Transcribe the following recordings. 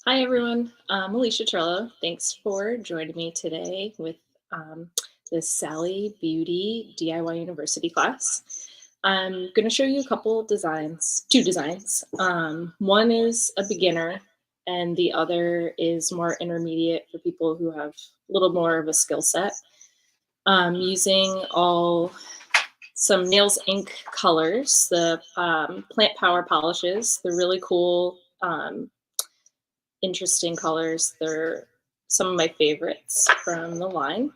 Hi, everyone. I'm Alicia Torello. Thanks for joining me today with um, this Sally Beauty DIY University class. I'm going to show you a couple designs, two designs. One is a beginner, and the other is more intermediate for people who have a little more of a skill set. Using all some Nails.INC colors, the plant power polishes. They're really cool. Interesting colors. They're some of my favorites from the line.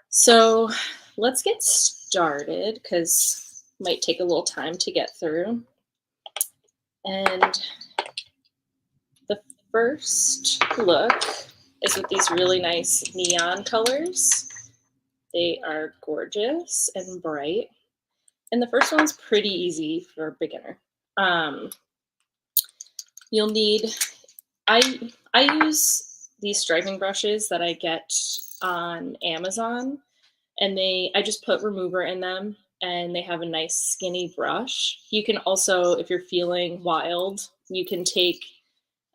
So let's get started because it might take a little time to get through. And the first look is with these really nice neon colors. They are gorgeous and bright. And the first one's pretty easy for a beginner. You'll need I use these striping brushes that I get on Amazon, and I just put remover in them, and they have a nice skinny brush. You can also, if you're feeling wild, you can take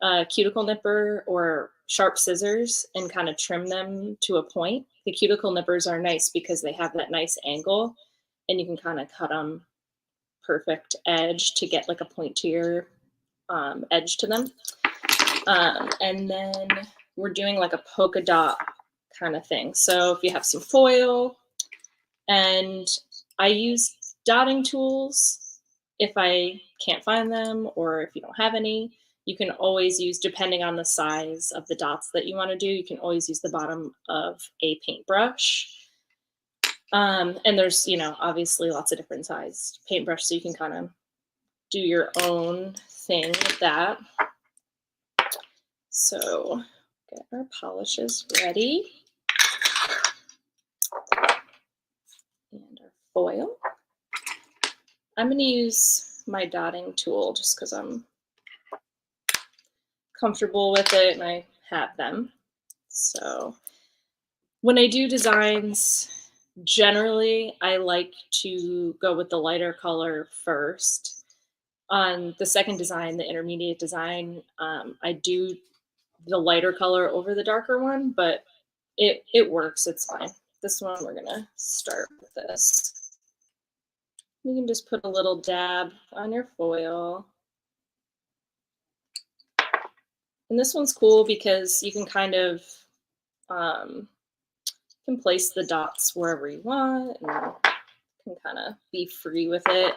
a cuticle nipper or sharp scissors and kind of trim them to a point. The cuticle nippers are nice because they have that nice angle, and you can kind of cut them perfect edge to get like a pointier edge to them. And then we're doing like a polka dot kind of thing. So if you have some foil, and I use dotting tools if I can't find them, or if you don't have any, you can always use, depending on the size of the dots that you want to do, you can always use the bottom of a paintbrush. And there's, obviously lots of different sized paintbrush, so you can kind of do your own thing with that. So get our polishes ready and our foil. I'm going to use my dotting tool just because I'm comfortable with it and I have them. So when I do designs, generally I like to go with the lighter color first. On the second design, the intermediate design, I do the lighter color over the darker one, but it works. It's fine. This one, we're gonna start with this. You can just put a little dab on your foil. And this one's cool because you can kind of can place the dots wherever you want and can kind of be free with it.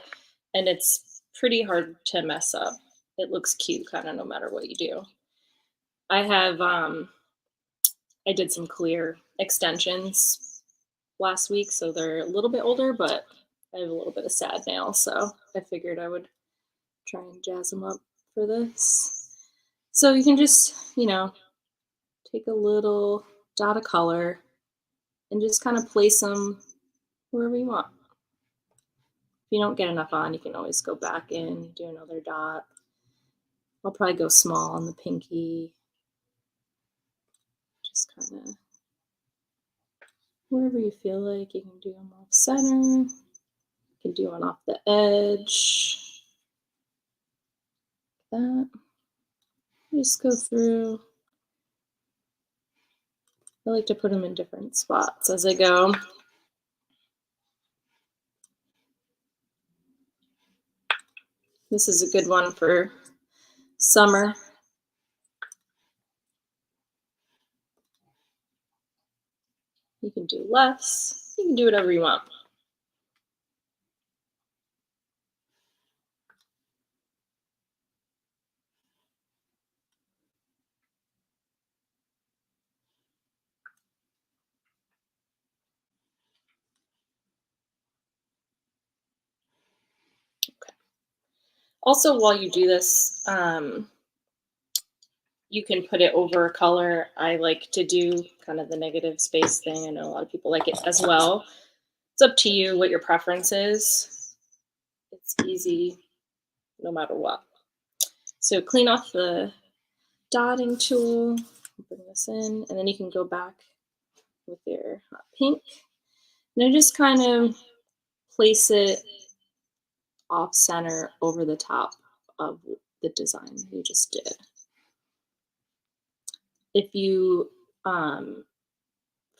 And it's pretty hard to mess up. It looks cute kind of no matter what you do. I have I did some clear extensions last week, so they're a little bit older, but I have a little bit of sad nails, so I figured I would try and jazz them up for this. So you can just, take a little dot of color and just kind of place them wherever you want. If you don't get enough on, you can always go back in, do another dot. I'll probably go small on the pinky. Just kind of wherever you feel like. You can do them off center. You can do one off the edge. Like that. Just go through. I like to put them in different spots as I go. This is a good one for summer. You can do less. You can do whatever you want. Okay. Also, while you do this, you can put it over a color. I like to do kind of the negative space thing. I know a lot of people like it as well. It's up to you what your preference is. It's easy no matter what. So clean off the dotting tool, bring this in, and then you can go back with your hot pink. And I just kind of place it off center over the top of the design you just did. If you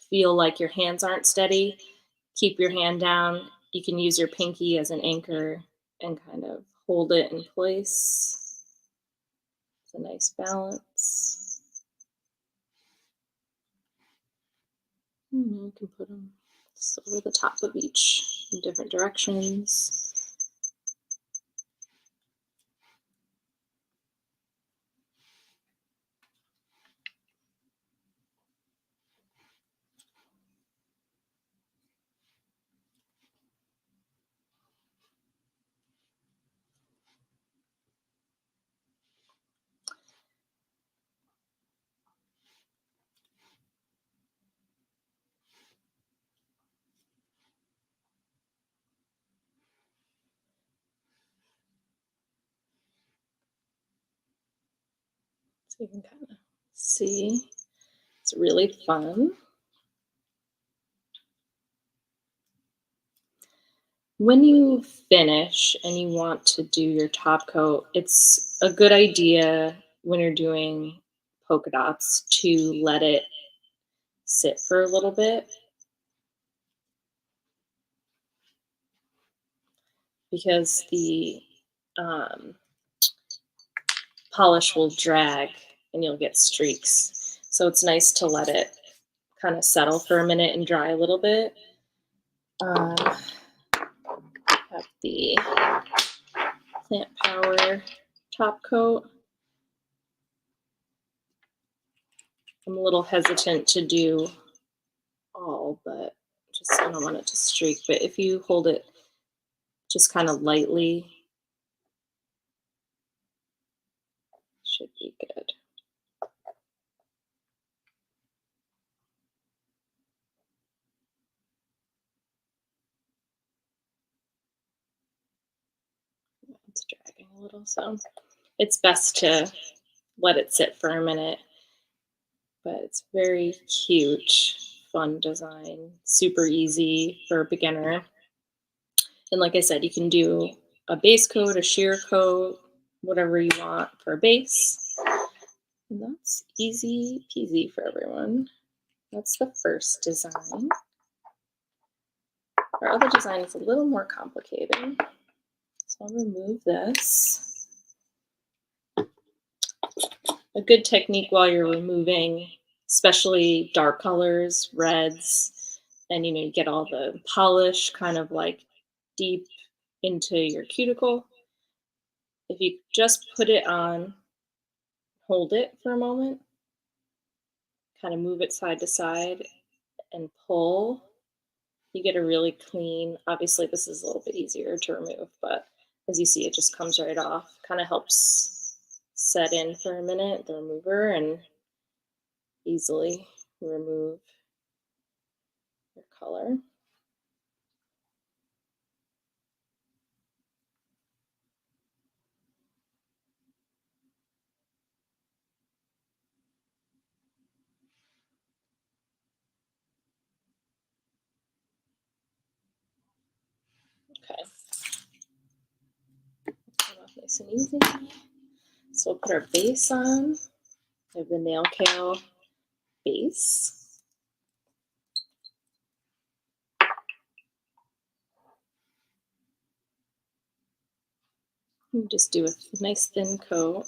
feel like your hands aren't steady, keep your hand down. You can use your pinky as an anchor and kind of hold it in place. It's a nice balance. You can put them just over the top of each in different directions. So you can kind of see. It's really fun. When you finish and you want to do your top coat, it's a good idea when you're doing polka dots to let it sit for a little bit because the um, polish will drag and you'll get streaks. So it's nice to let it kind of settle for a minute and dry a little bit. Have the Plant Power top coat. I'm a little hesitant to do all, but just I don't want it to streak. But if you hold it just kind of lightly, should be good. It's dragging a little, so it's best to let it sit for a minute. But it's very cute, fun design, super easy for a beginner. And like I said, you can do a base coat, a sheer coat, whatever you want for a base. And that's easy peasy for everyone. That's the first design. Our other design is a little more complicated. So I'll remove this. A good technique while you're removing, especially dark colors, reds, and you get all the polish kind of like deep into your cuticle. If you just put it on, hold it for a moment, kind of move it side to side and pull, you get a really clean, obviously this is a little bit easier to remove, but as you see, it just comes right off. Kind of helps set in for a minute, the remover, and easily remove your color. Okay, nice and easy. So we'll put our base on. I have the Nail Kale base. You just do a nice thin coat.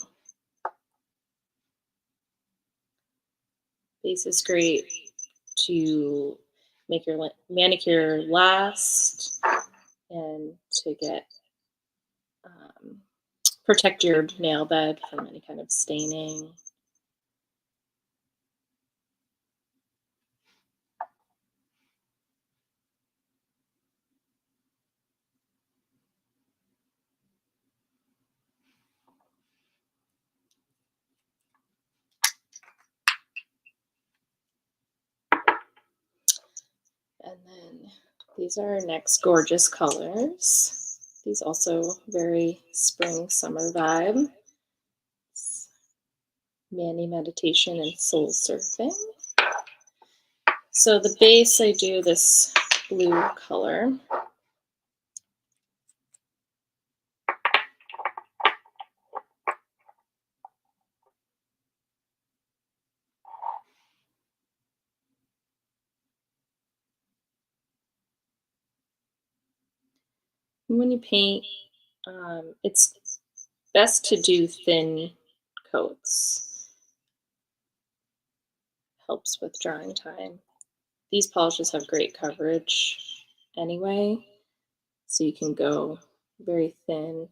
Base is great to make your manicure last and to get protect your nail bed from any kind of staining. And then these are our next gorgeous colors. These also very spring summer vibe. Mani meditation and soul surfing. So the base, I do this blue color. When you paint, it's best to do thin coats. Helps with drying time. These polishes have great coverage anyway, so you can go very thin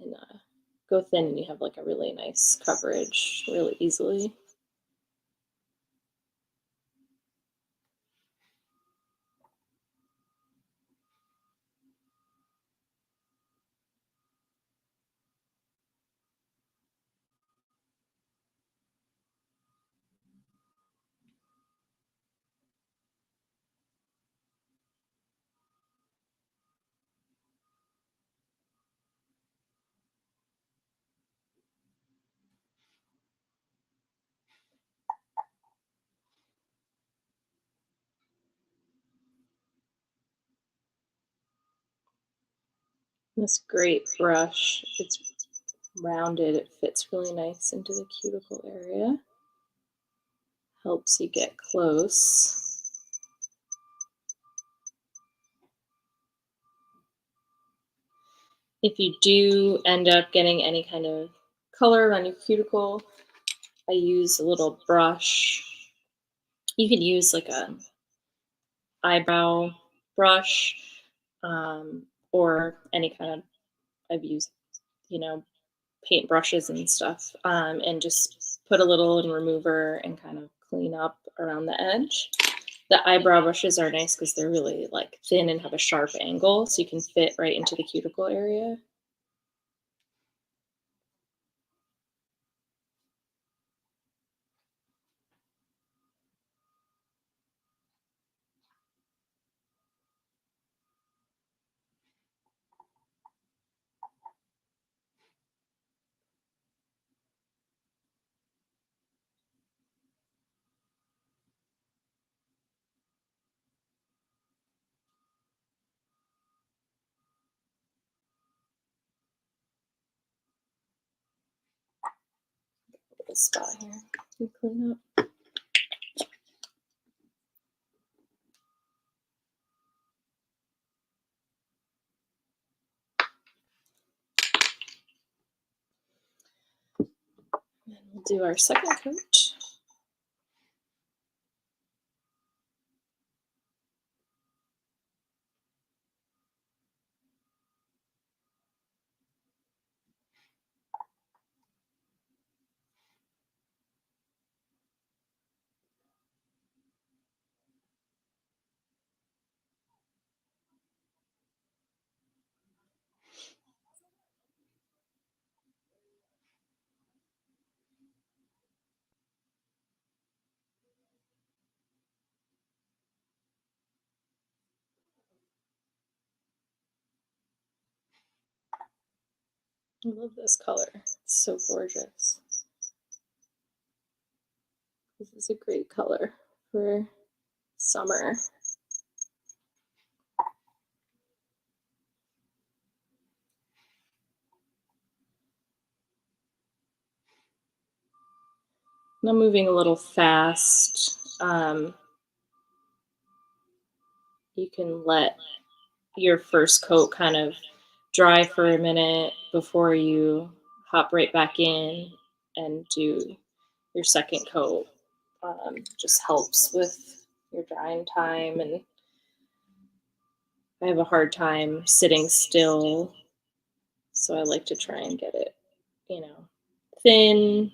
and go thin, and you have like a really nice coverage really easily. This great brush, it's rounded, it fits really nice into the cuticle area. Helps you get close. If you do end up getting any kind of color on your cuticle, I use a little brush. You could use like a eyebrow brush, or any kind of, I've used, you know, paint brushes and stuff, and just put a little in remover and kind of clean up around the edge. The eyebrow brushes are nice because they're really like thin and have a sharp angle, so you can fit right into the cuticle area. Little spot here. You clean up. And we'll do our second coat. I love this color. It's so gorgeous. This is a great color for summer. I'm moving a little fast. You can let your first coat kind of dry for a minute before you hop right back in and do your second coat. Just helps with your drying time, and I have a hard time sitting still, so I like to try and get it, you know, thin,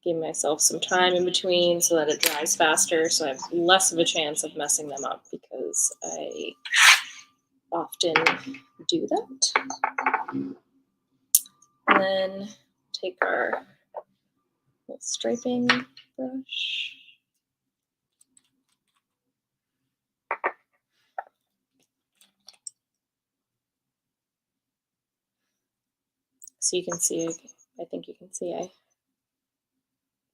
give myself some time in between so that it dries faster, so I have less of a chance of messing them up because I often do that. And then take our little striping brush. So you can see, I think you can see I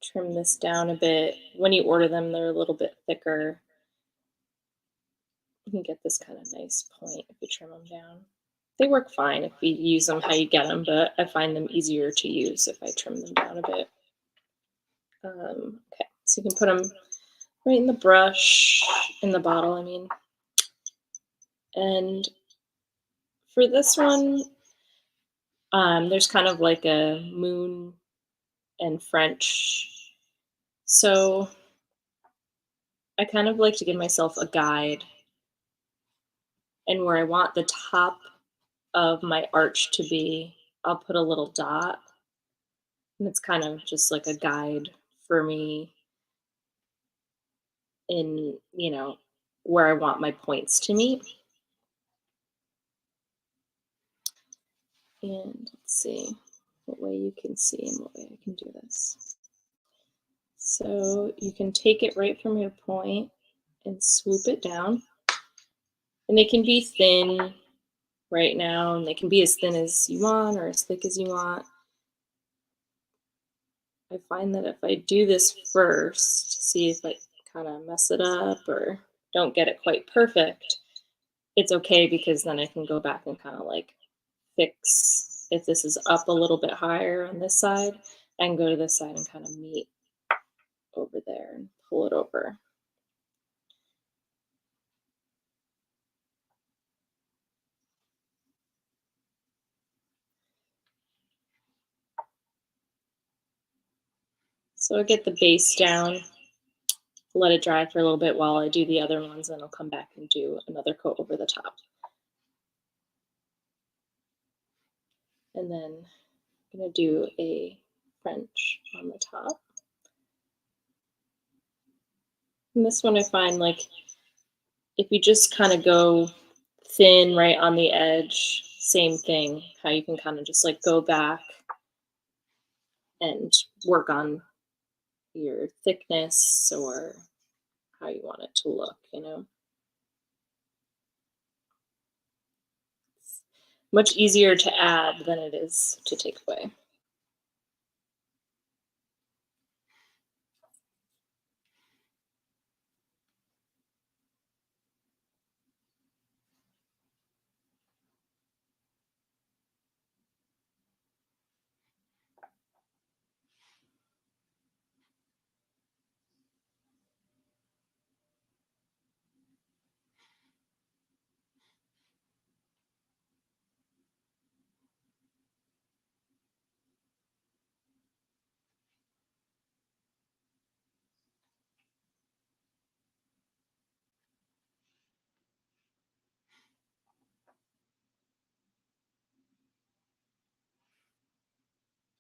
trim this down a bit. When you order them, they're a little bit thicker. You can get this kind of nice point if you trim them down. They work fine if you use them how you get them, but I find them easier to use if I trim them down a bit. Okay, so you can put them right in the brush, in the bottle, I mean. And for this one, there's kind of like a moon and French. So I kind of like to give myself a guide and where I want the top of my arch to be, I'll put a little dot. And it's kind of just like a guide for me in, where I want my points to meet. And let's see what way you can see and what way I can do this. So you can take it right from your point and swoop it down. And they can be thin right now, and they can be as thin as you want or as thick as you want. I find that if I do this first, see if I kind of mess it up or don't get it quite perfect, it's okay because then I can go back and kind of like fix if this is up a little bit higher on this side. I can go to this side and kind of meet over there and pull it over. So I get the base down, let it dry for a little bit while I do the other ones, and I'll come back and do another coat over the top. And then I'm going to do a French on the top. And this one I find like if you just kind of go thin right on the edge, same thing, how you can kind of just like go back and work on your thickness or how you want it to look. It's much easier to add than it is to take away.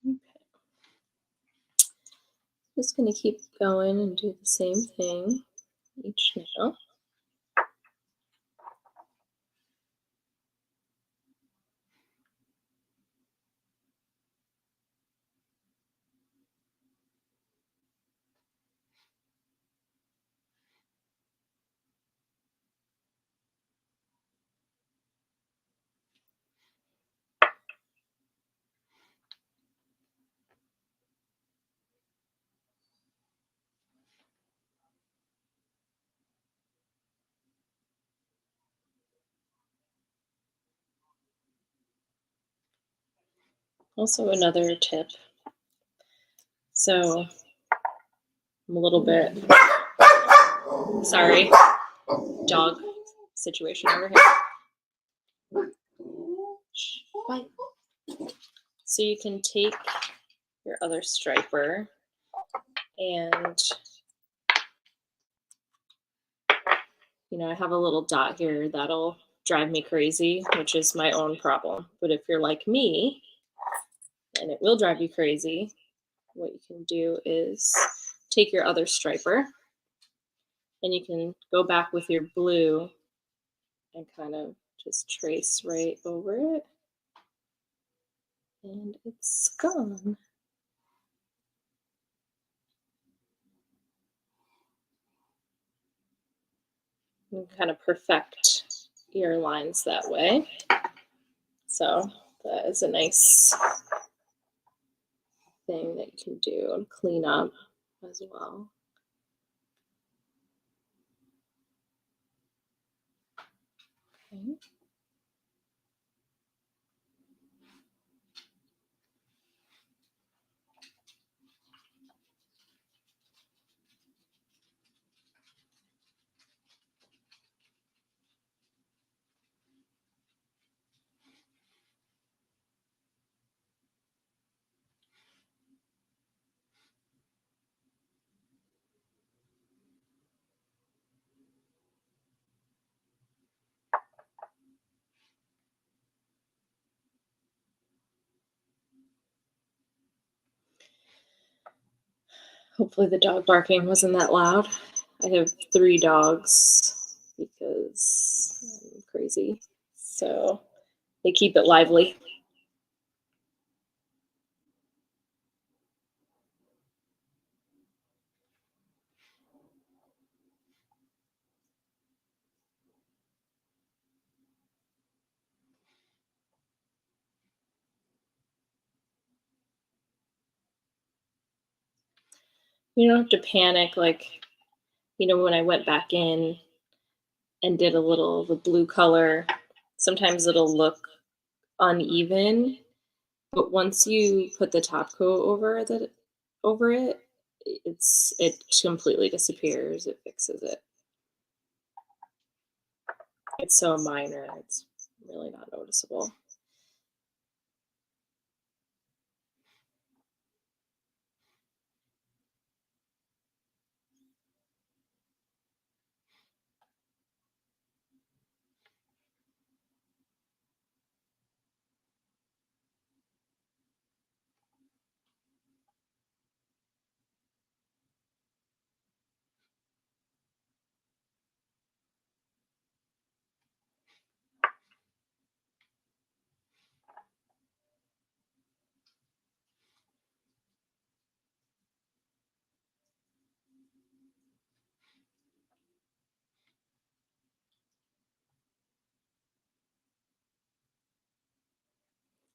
Okay. Just going to keep going and do the same thing each nail. Also, another tip. So I'm a little bit sorry, dog situation over here. Shh, quiet. So you can take your other striper and I have a little dot here that'll drive me crazy, which is my own problem. But if you're like me and it will drive you crazy, what you can do is take your other striper and you can go back with your blue and kind of just trace right over it. And it's gone. You can kind of perfect your lines that way. So that is a nice thing that you can do and clean up as well. Okay. Hopefully the dog barking wasn't that loud. I have 3 dogs because I'm crazy. So they keep it lively. You don't have to panic, like, when I went back in and did a little of the blue color, sometimes it'll look uneven, but once you put the top coat over it, it completely disappears, it fixes it. It's so minor, it's really not noticeable.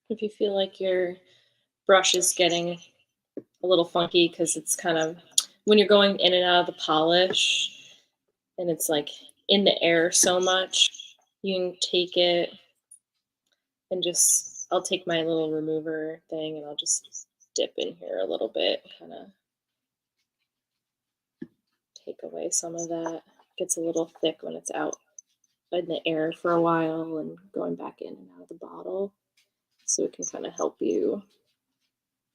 If you feel like your brush is getting a little funky because it's kind of when you're going in and out of the polish and it's like in the air so much, you can take it and just I'll take my little remover thing and I'll just dip in here a little bit, kind of take away some of that. It gets a little thick when it's out in the air for a while and going back in and out of the bottle. So it can kind of help you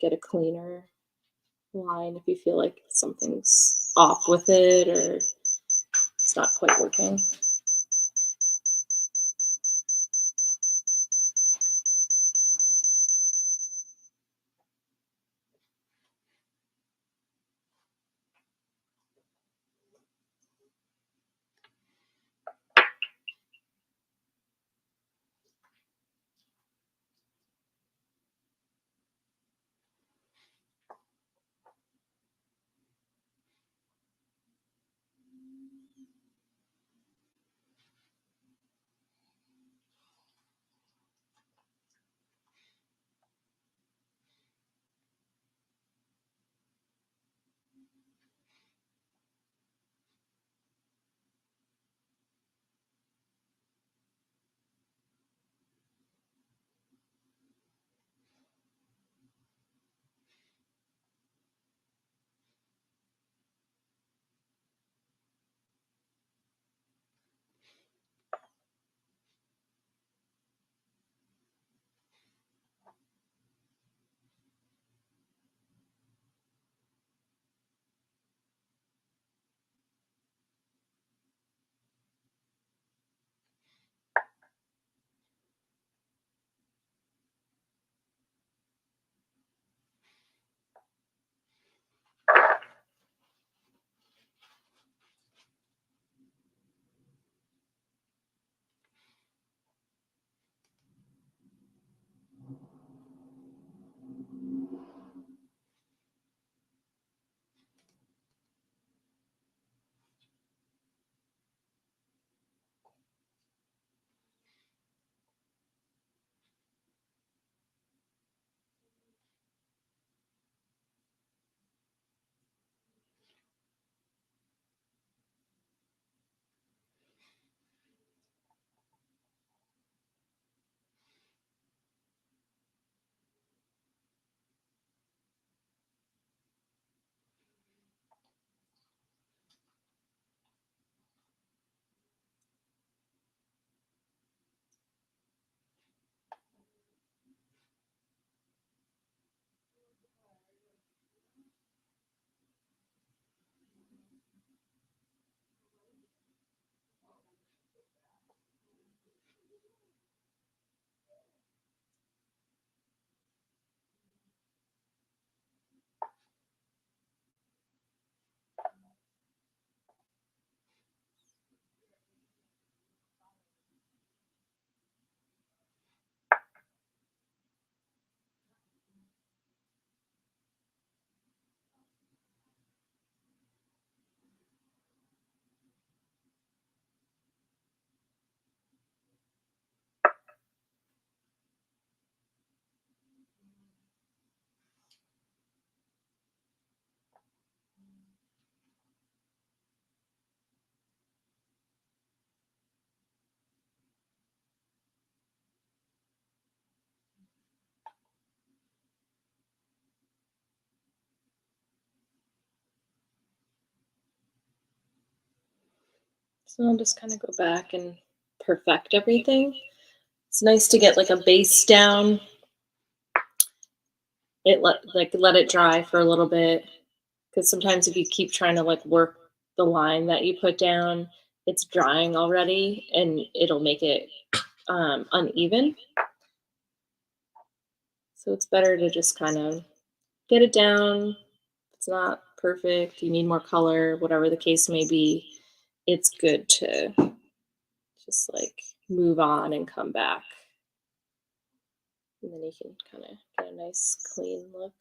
get a cleaner line if you feel like something's off with it or it's not quite working. So I'll just kind of go back and perfect everything. It's nice to get like a base down. Let it dry for a little bit, because sometimes if you keep trying to like work the line that you put down, it's drying already and it'll make it uneven. So it's better to just kind of get it down. It's not perfect, you need more color, whatever the case may be, it's good to just like move on and come back. And then you can kind of get a nice clean look.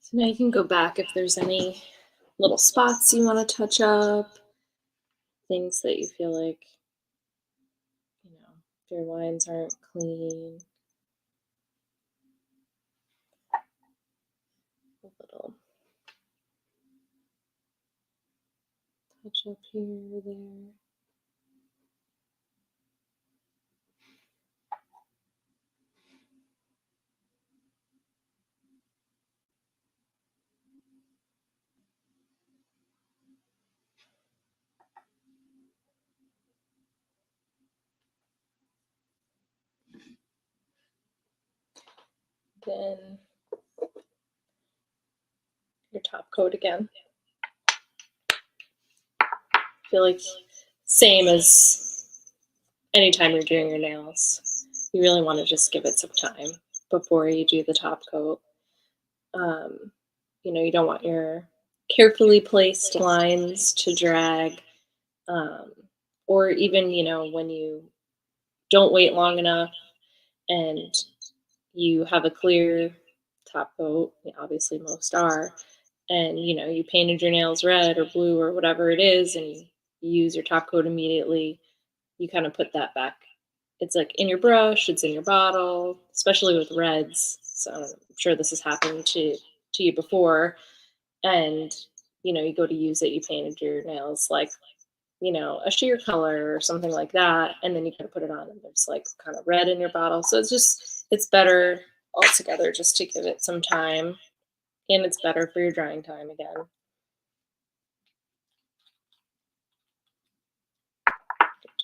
So now you can go back if there's any little spots you want to touch up, things that you feel like, your lines aren't clean. A little touch up here, there. Then your top coat again. I feel like same as anytime you're doing your nails, you really want to just give it some time before you do the top coat. You don't want your carefully placed lines to drag, um, or even, when you don't wait long enough and you have a clear top coat, obviously most are, and you painted your nails red or blue or whatever it is, and you use your top coat immediately, you kind of put that back. It's like in your brush, it's in your bottle, especially with reds. So I'm sure this has happened to you before. And you go to use it, you painted your nails like a sheer color or something like that, and then you kind of put it on and there's like kind of red in your bottle. So it's better altogether just to give it some time, and it's better for your drying time again.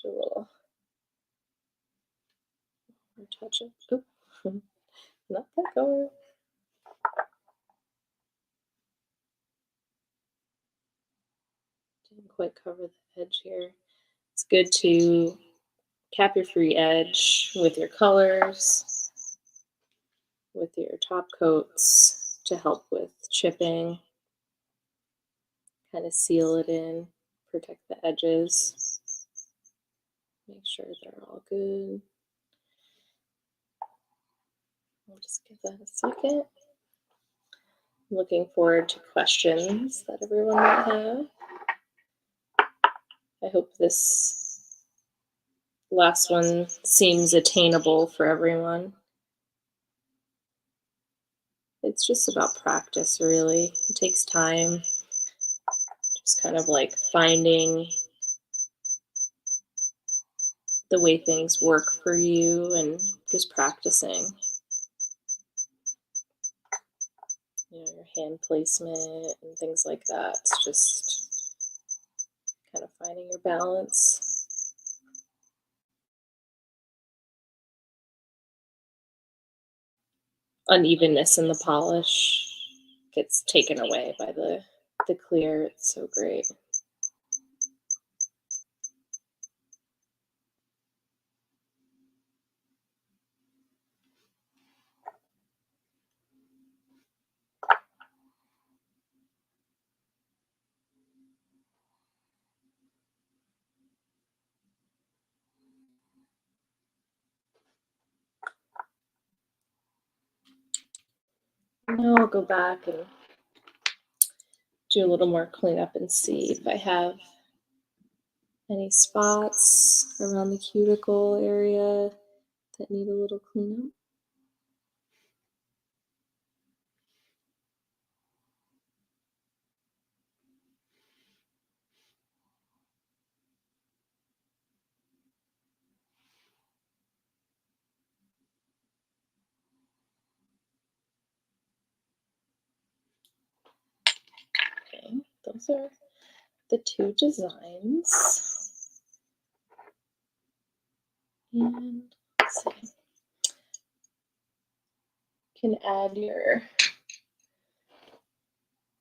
Do a little touch it. Oop. Not that color. Didn't quite cover the edge here. It's good to cap your free edge with your colors, with your top coats to help with chipping, kind of seal it in, protect the edges, make sure they're all good. I'll just give that a second. I'm looking forward to questions that everyone might have. I hope this last one seems attainable for everyone. It's just about practice, really. It takes time. Just kind of like finding the way things work for you and just practicing. Your hand placement and things like that. It's just kind of finding your balance. Unevenness in the polish gets taken away by the clear. It's so great. Now I'll go back and do a little more cleanup and see if I have any spots around the cuticle area that need a little cleanup. Okay, those are the two designs. And let's see. You can add your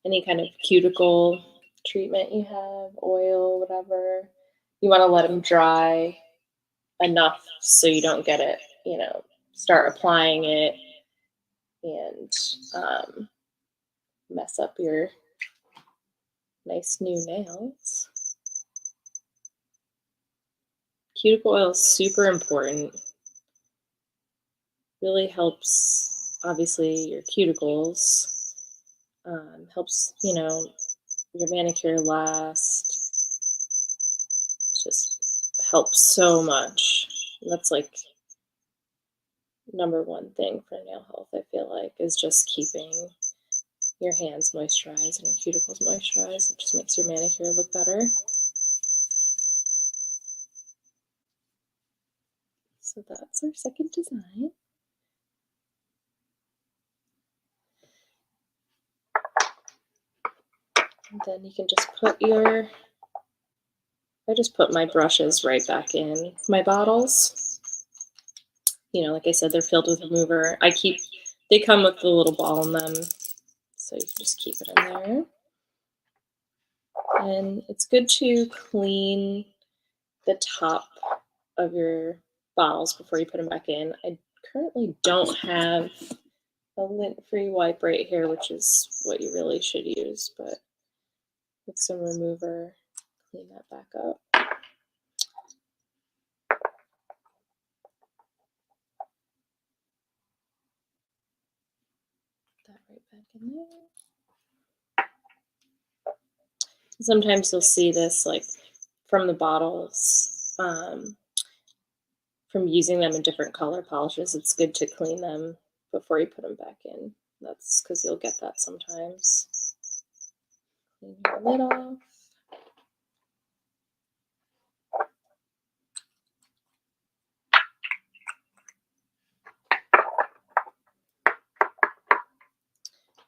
any kind of cuticle treatment you have, oil, whatever. You want to let them dry enough so you don't get it, start applying it and mess up your nice new nails. Cuticle oil is super important. Really helps, obviously, your cuticles. Helps, your manicure last. Just helps so much. That's like number one thing for nail health, I feel like, is just keeping your hands moisturized and your cuticles moisturized. It just makes your manicure look better. So that's our second design. And then you can just put I just put my brushes right back in my bottles. Like I said, they're filled with remover. I keep They come with the little ball in them, so you can just keep it in there. And it's good to clean the top of your bottles before you put them back in. I currently don't have a lint-free wipe right here, which is what you really should use, but with some remover, clean that back up. Put that right back in there. Sometimes you'll see this like from the bottles, from using them in different color polishes. It's good to clean them before you put them back in. That's because you'll get that sometimes. Clean your lid off.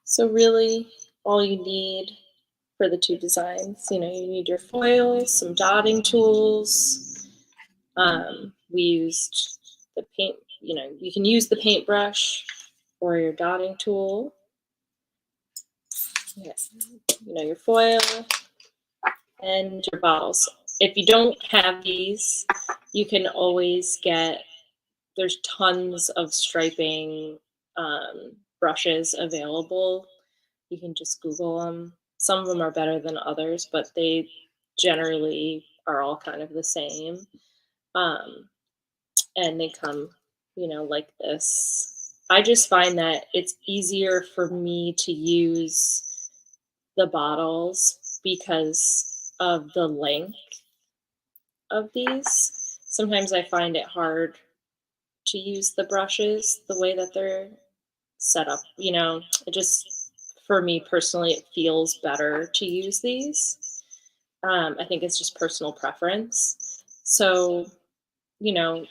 So really, all you need for the two designs, you need your foil, some dotting tools. We used the paint, you can use the paintbrush or your dotting tool. Yes, your foil and your bottles. If you don't have these, you can always there's tons of striping brushes available. You can just Google them. Some of them are better than others, but they generally are all kind of the same. And they come, like this. I just find that it's easier for me to use the bottles because of the length of these. Sometimes I find it hard to use the brushes the way that they're set up. It just, for me personally, it feels better to use these. I think it's just personal preference. So, you know,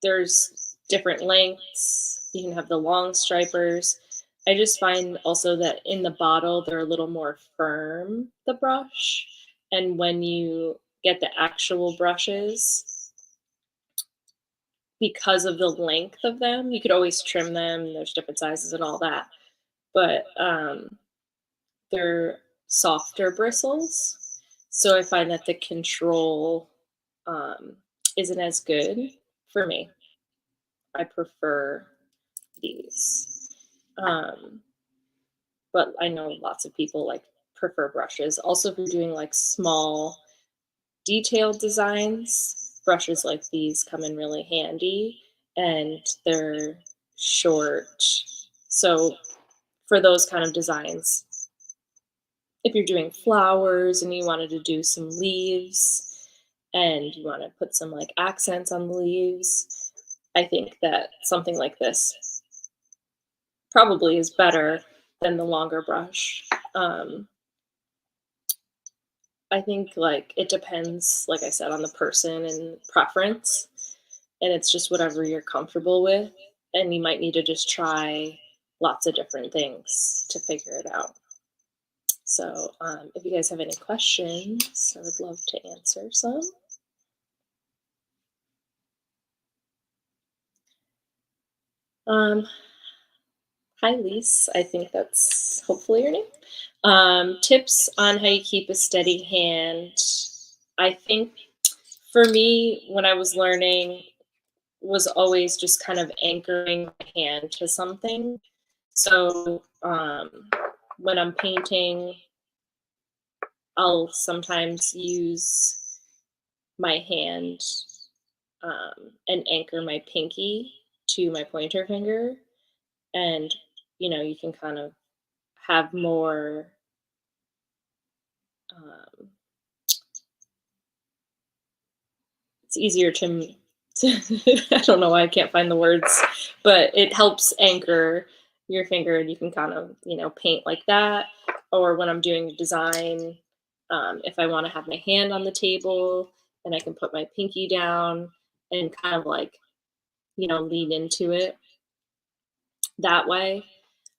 there's different lengths. You can have the long stripers. I just find also that in the bottle, they're a little more firm, the brush. And when you get the actual brushes, because of the length of them, you could always trim them. There's different sizes and all that. But they're softer bristles. So I find that the control isn't as good for me. I prefer these. But I know lots of people prefer brushes. Also, if you're doing small detailed designs, brushes like these come in really handy, and they're short. So for those kind of designs, if you're doing flowers and you wanted to do some leaves and you want to put some accents on the leaves, I think that something like this probably is better than the longer brush. I think it depends, like I said, on the person and preference, and it's just whatever you're comfortable with, and you might need to just try lots of different things to figure it out. So if you guys have any questions, I would love to answer some. Hi, Lise. I think that's hopefully your name. Tips on how you keep a steady hand. I think for me, when I was learning, was always just kind of anchoring my hand to something. So when I'm painting, I'll sometimes use my hand and anchor my pinky to my pointer finger. And, you can kind of have more, um, it's easier to I don't know why I can't find the words, but it helps anchor your finger and you can kind of, paint like that. Or when I'm doing a design, if I want to have my hand on the table and I can put my pinky down and kind of lean into it that way.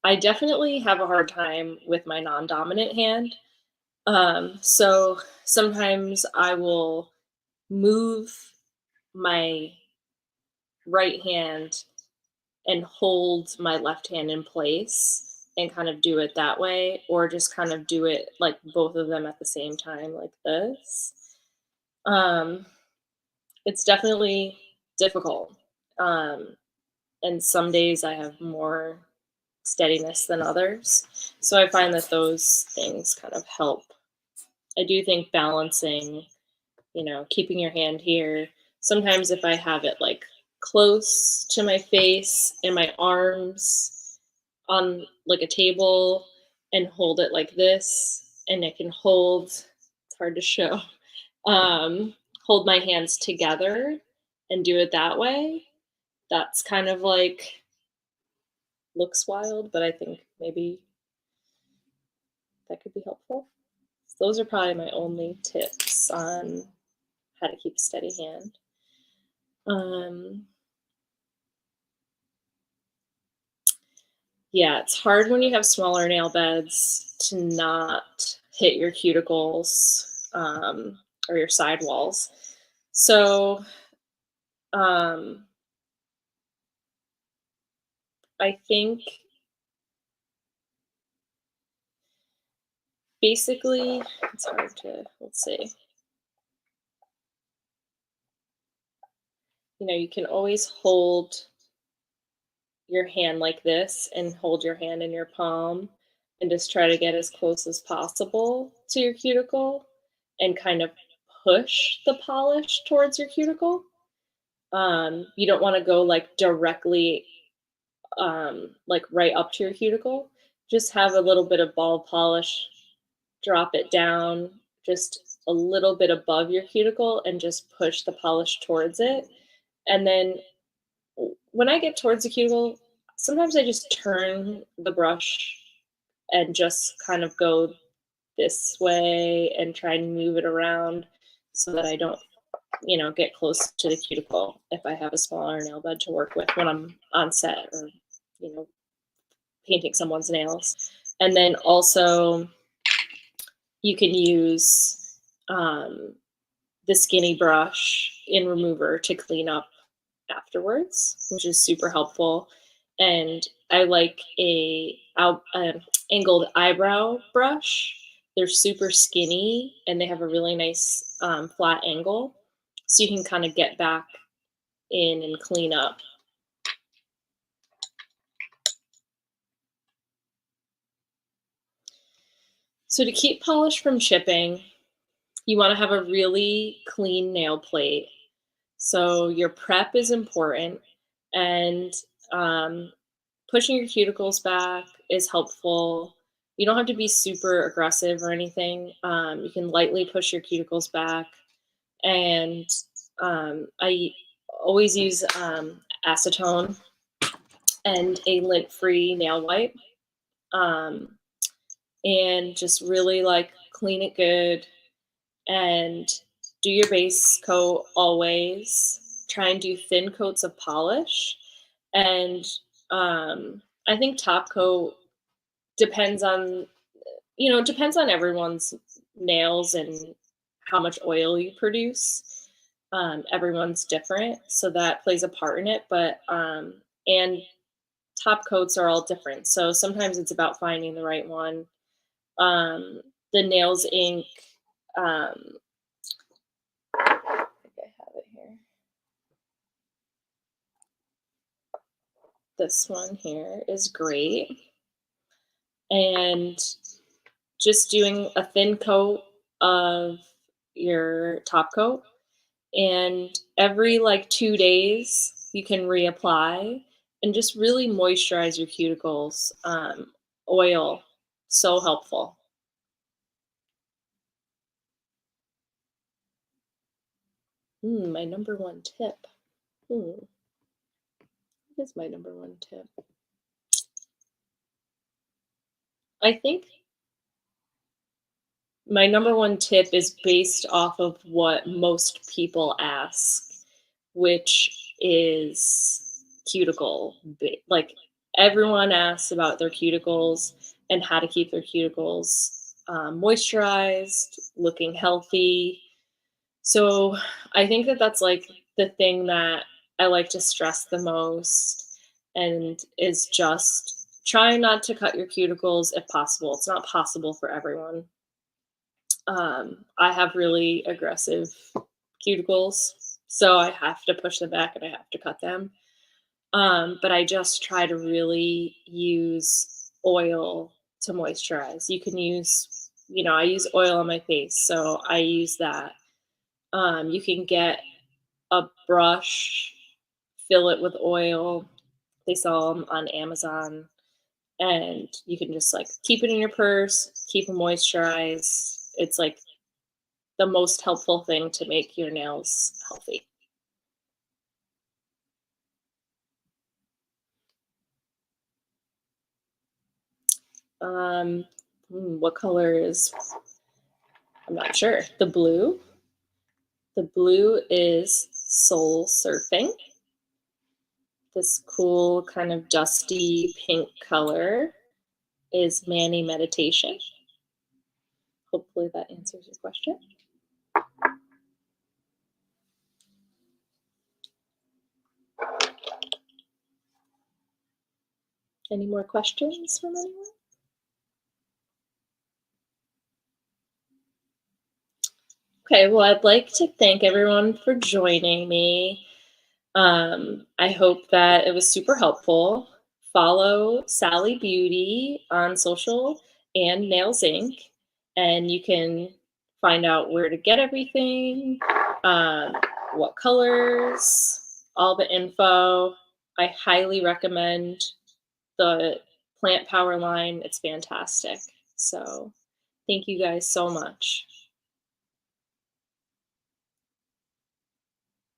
I definitely have a hard time with my non-dominant hand. So sometimes I will move my right hand and hold my left hand in place and kind of do it that way, or just kind of do it like both of them at the same time, like this. Um, it's definitely difficult. Um, and some days I have more steadiness than others. So I find that those things kind of help. I do think balancing, keeping your hand here. Sometimes if I have it like close to my face and my arms on like a table and hold it like this, and it can hold, it's hard to show, um, hold my hands together and do it that way. That's kind of like looks wild, but I think maybe that could be helpful. So those are probably my only tips on how to keep a steady hand. Um, yeah, it's hard when you have smaller nail beds to not hit your cuticles or your sidewalls. So um, I think basically it's hard to, let's see. You can always hold your hand like this and hold your hand in your palm and just try to get as close as possible to your cuticle and kind of push the polish towards your cuticle. You don't want to go like directly, like right up to your cuticle. Just have a little bit of ball polish, drop it down just a little bit above your cuticle and just push the polish towards it. And then when I get towards the cuticle, sometimes I just turn the brush and just kind of go this way and try and move it around so that I don't, get close to the cuticle if I have a smaller nail bed to work with when I'm on set or, you know, painting someone's nails. And then also you can use the skinny brush in remover to clean up afterwards, which is super helpful. And I like angled eyebrow brush. They're super skinny and they have a really nice flat angle, so you can kind of get back in and clean up. So to keep polish from chipping, you want to have a really clean nail plate. So your prep is important, and um, pushing your cuticles back is helpful. You don't have to be super aggressive or anything. You can lightly push your cuticles back. And I always use acetone and a lint-free nail wipe. Um, and just really like clean it good and do your base coat always. Try and do thin coats of polish. And I think top coat depends on, it depends on everyone's nails and how much oil you produce. Everyone's different, so that plays a part in it. But and top coats are all different, so sometimes it's about finding the right one. The Nails.INC. I think I have it here. This one here is great, and just doing a thin coat of your top coat, and every like 2 days you can reapply and just really moisturize your cuticles. Oil, so helpful. My number one tip. What is my number one tip? I think my number one tip is based off of what most people ask, which is like everyone asks about their cuticles and how to keep their cuticles moisturized, looking healthy. So I think that that's like the thing that I like to stress the most. and is just trying not to cut your cuticles if possible. It's not possible for everyone. I have really aggressive cuticles, so I have to push them back and I have to cut them. But I just try to really use oil to moisturize. You can use, I use oil on my face, so I use that. You can get a brush, fill it with oil. They sell them on Amazon, and you can just like keep it in your purse, keep them moisturized. It's like the most helpful thing to make your nails healthy. Um, what color is? I'm not sure. The blue. The blue is soul surfing. This cool kind of dusty pink color is Manny meditation. Hopefully that answers your question. Any more questions from anyone? Okay, well, I'd like to thank everyone for joining me. I hope that it was super helpful. Follow Sally Beauty on social and Nails Inc. And you can find out where to get everything, um, what colors, all the info. I highly recommend the Plant Power line. It's fantastic. So, thank you guys so much.